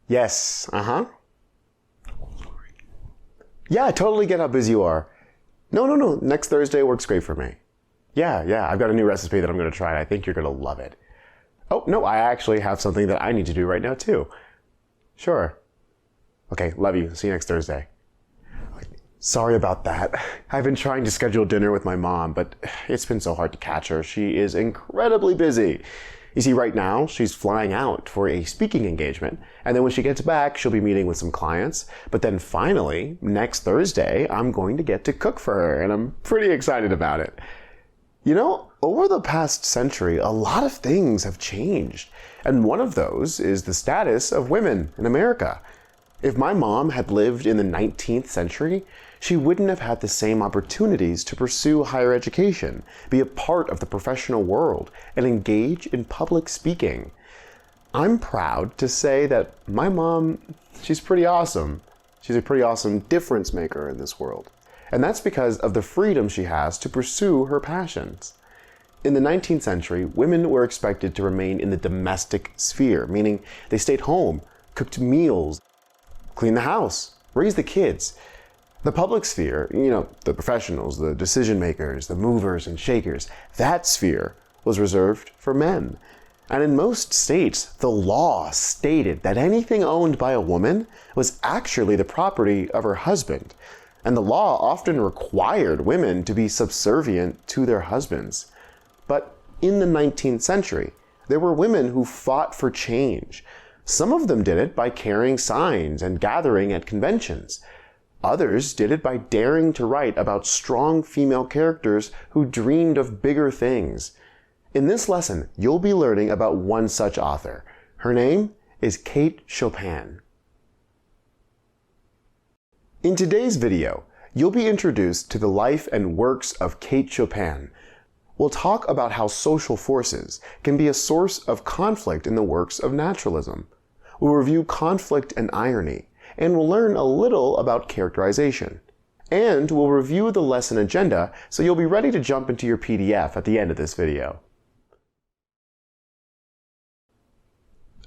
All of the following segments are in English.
Yes, Yeah, I totally get how busy you are. No. Next Thursday works great for me. Yeah. I've got a new recipe that I'm going to try. I think you're going to love it. Oh, no, I actually have something that I need to do right now, too. Sure. Okay, love you. See you next Thursday. Sorry about that. I've been trying to schedule dinner with my mom, but it's been so hard to catch her. She is incredibly busy. You see, right now, she's flying out for a speaking engagement, and then when she gets back, she'll be meeting with some clients. But then finally, next Thursday, I'm going to get to cook for her, and I'm pretty excited about it. You know, over the past century, a lot of things have changed, and one of those is the status of women in America. If my mom had lived in the 19th century, she wouldn't have had the same opportunities to pursue higher education, be a part of the professional world, and engage in public speaking. I'm proud to say that my mom, she's pretty awesome. She's a pretty awesome difference maker in this world. And that's because of the freedom she has to pursue her passions. In the 19th century, women were expected to remain in the domestic sphere, meaning they stayed home, cooked meals, cleaned the house, raised the kids. The public sphere, the professionals, the decision makers, the movers and shakers, that sphere was reserved for men. And in most states, the law stated that anything owned by a woman was actually the property of her husband. And the law often required women to be subservient to their husbands. But in the 19th century, there were women who fought for change. Some of them did it by carrying signs and gathering at conventions. Others did it by daring to write about strong female characters who dreamed of bigger things. In this lesson, you'll be learning about one such author. Her name is Kate Chopin. In today's video, you'll be introduced to the life and works of Kate Chopin. We'll talk about how social forces can be a source of conflict in the works of naturalism. We'll review conflict and irony, and we'll learn a little about characterization. And we'll review the lesson agenda so you'll be ready to jump into your PDF at the end of this video.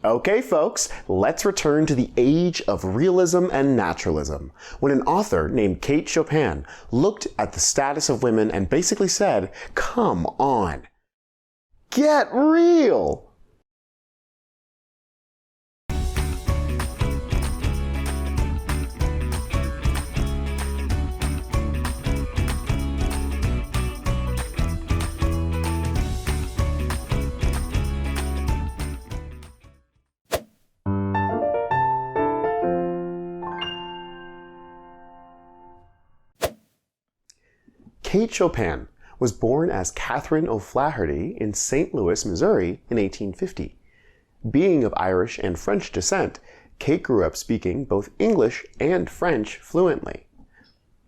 Okay, folks, let's return to the age of realism and naturalism, when an author named Kate Chopin looked at the status of women and basically said, "Come on, get real!" Kate Chopin was born as Catherine O'Flaherty in St. Louis, Missouri in 1850. Being of Irish and French descent, Kate grew up speaking both English and French fluently.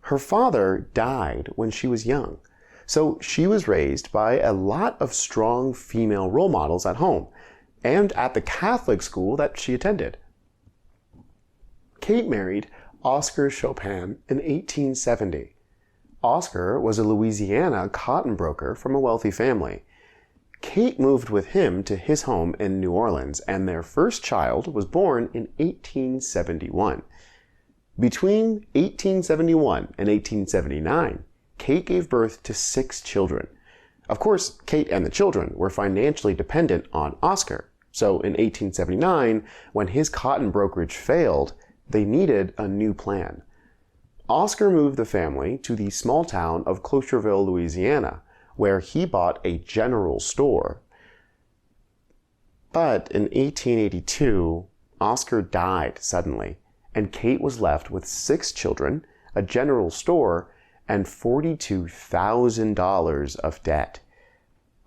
Her father died when she was young, so she was raised by a lot of strong female role models at home and at the Catholic school that she attended. Kate married Oscar Chopin in 1870. Oscar was a Louisiana cotton broker from a wealthy family. Kate moved with him to his home in New Orleans, and their first child was born in 1871. Between 1871 and 1879, Kate gave birth to 6 children. Of course, Kate and the children were financially dependent on Oscar, so in 1879, when his cotton brokerage failed, they needed a new plan. Oscar moved the family to the small town of Clocherville, Louisiana, where he bought a general store. But in 1882, Oscar died suddenly, and Kate was left with 6 children, a general store, and $42,000 of debt.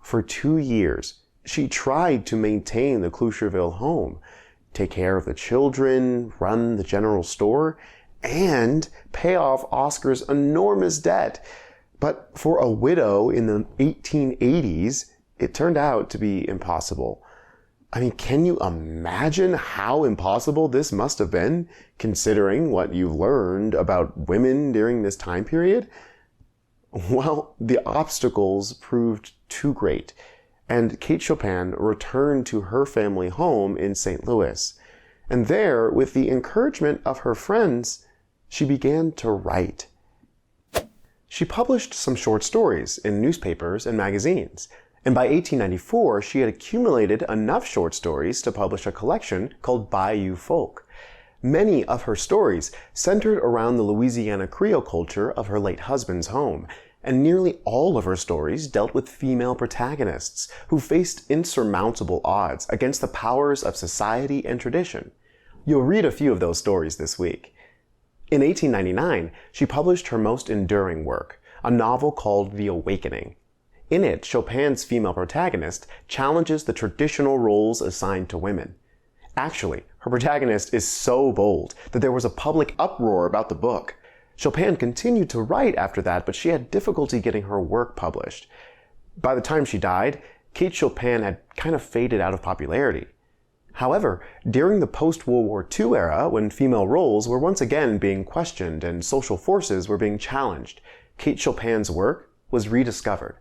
For 2 years, she tried to maintain the Clocherville home, take care of the children, run the general store, and pay off Oscar's enormous debt. But for a widow in the 1880s, it turned out to be impossible. I mean, can you imagine how impossible this must have been, considering what you've learned about women during this time period? Well, the obstacles proved too great, and Kate Chopin returned to her family home in St. Louis. And there, with the encouragement of her friends, she began to write. She published some short stories in newspapers and magazines, and by 1894 she had accumulated enough short stories to publish a collection called Bayou Folk. Many of her stories centered around the Louisiana Creole culture of her late husband's home, and nearly all of her stories dealt with female protagonists who faced insurmountable odds against the powers of society and tradition. You'll read a few of those stories this week. In 1899, she published her most enduring work, a novel called The Awakening. In it, Chopin's female protagonist challenges the traditional roles assigned to women. Actually, her protagonist is so bold that there was a public uproar about the book. Chopin continued to write after that, but she had difficulty getting her work published. By the time she died, Kate Chopin had kind of faded out of popularity. However, during the post-World War II era, when female roles were once again being questioned and social forces were being challenged, Kate Chopin's work was rediscovered.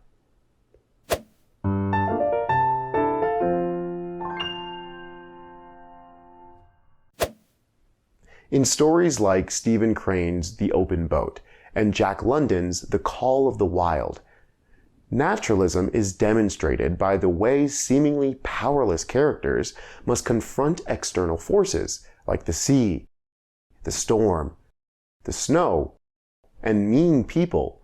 In stories like Stephen Crane's The Open Boat and Jack London's The Call of the Wild, naturalism is demonstrated by the way seemingly powerless characters must confront external forces like the sea, the storm, the snow, and mean people.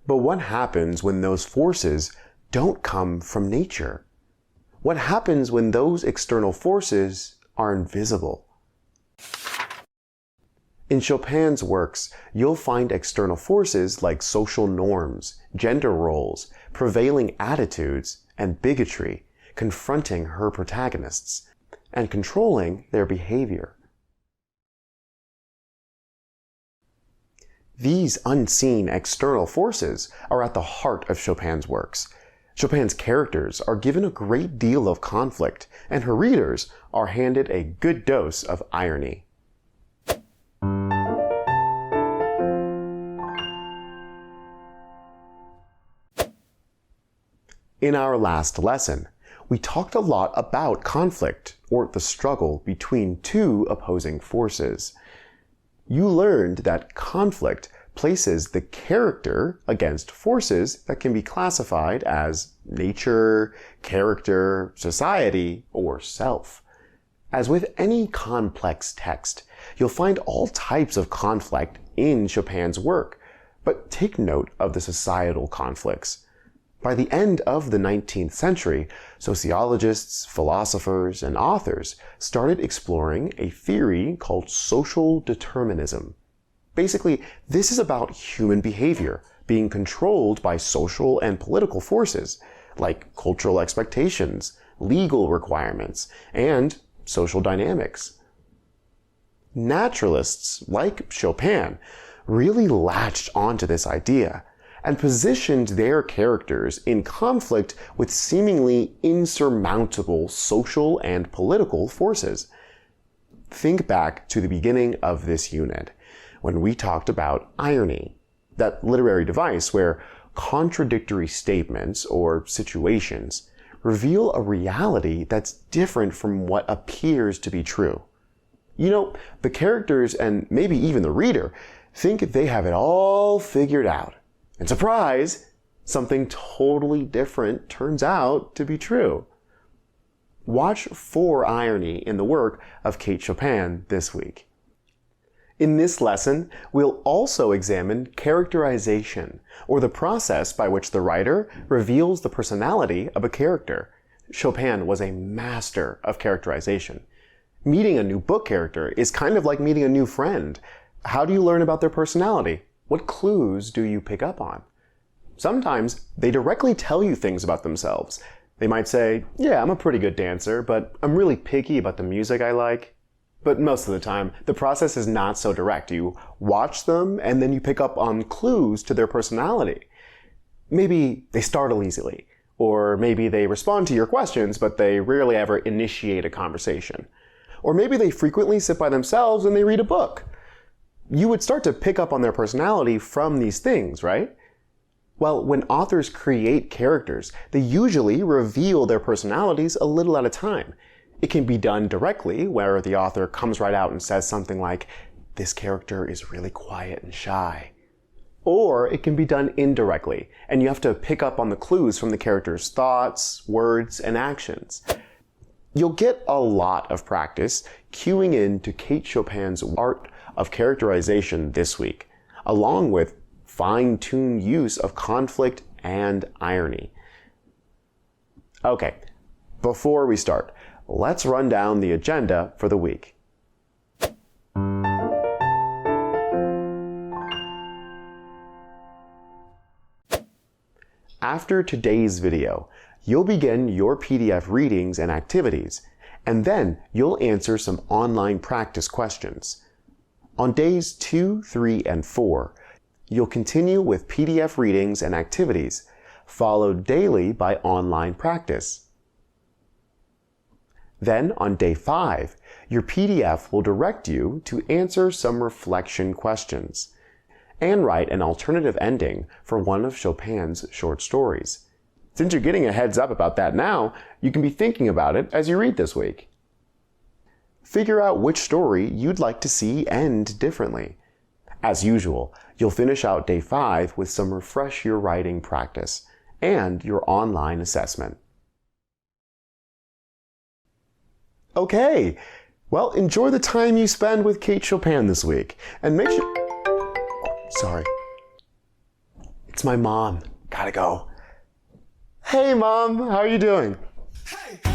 But what happens when those forces don't come from nature? What happens when those external forces are invisible? In Chopin's works, you'll find external forces like social norms, gender roles, prevailing attitudes, and bigotry confronting her protagonists and controlling their behavior. These unseen external forces are at the heart of Chopin's works. Chopin's characters are given a great deal of conflict, and her readers are handed a good dose of irony. In our last lesson, we talked a lot about conflict, or the struggle between two opposing forces. You learned that conflict places the character against forces that can be classified as nature, character, society, or self. As with any complex text, you'll find all types of conflict in Chopin's work, but take note of the societal conflicts. By the end of the 19th century, sociologists, philosophers, and authors started exploring a theory called social determinism. Basically, this is about human behavior being controlled by social and political forces, like cultural expectations, legal requirements, and social dynamics. Naturalists, like Chopin, really latched onto this idea and positioned their characters in conflict with seemingly insurmountable social and political forces. Think back to the beginning of this unit, when we talked about irony, that literary device where contradictory statements or situations reveal a reality that's different from what appears to be true. You know, the characters and maybe even the reader think they have it all figured out. And surprise, something totally different turns out to be true. Watch for irony in the work of Kate Chopin this week. In this lesson, we'll also examine characterization, or the process by which the writer reveals the personality of a character. Chopin was a master of characterization. Meeting a new book character is kind of like meeting a new friend. How do you learn about their personality? What clues do you pick up on? Sometimes they directly tell you things about themselves. They might say, yeah, I'm a pretty good dancer, but I'm really picky about the music I like. But most of the time, the process is not so direct. You watch them and then you pick up on clues to their personality. Maybe they startle easily, or maybe they respond to your questions, but they rarely ever initiate a conversation. Or maybe they frequently sit by themselves and they read a book. You would start to pick up on their personality from these things, right? Well, when authors create characters, they usually reveal their personalities a little at a time. It can be done directly, where the author comes right out and says something like, "This character is really quiet and shy." Or it can be done indirectly, and you have to pick up on the clues from the character's thoughts, words, and actions. You'll get a lot of practice cueing in to Kate Chopin's art of characterization this week, along with fine-tuned use of conflict and irony. Okay, before we start, let's run down the agenda for the week. After today's video, you'll begin your PDF readings and activities, and then you'll answer some online practice questions. On days 2, 3, and 4, you'll continue with PDF readings and activities, followed daily by online practice. Then on day 5, your PDF will direct you to answer some reflection questions and write an alternative ending for one of Chopin's short stories. Since you're getting a heads up about that now, you can be thinking about it as you read this week. Figure out which story you'd like to see end differently. As usual, you'll finish out day 5 with some refresh your writing practice and your online assessment. Okay, well, enjoy the time you spend with Kate Chopin this week, and make sure... Sorry. It's my mom. Gotta go. Hey, Mom. How are you doing? Hey!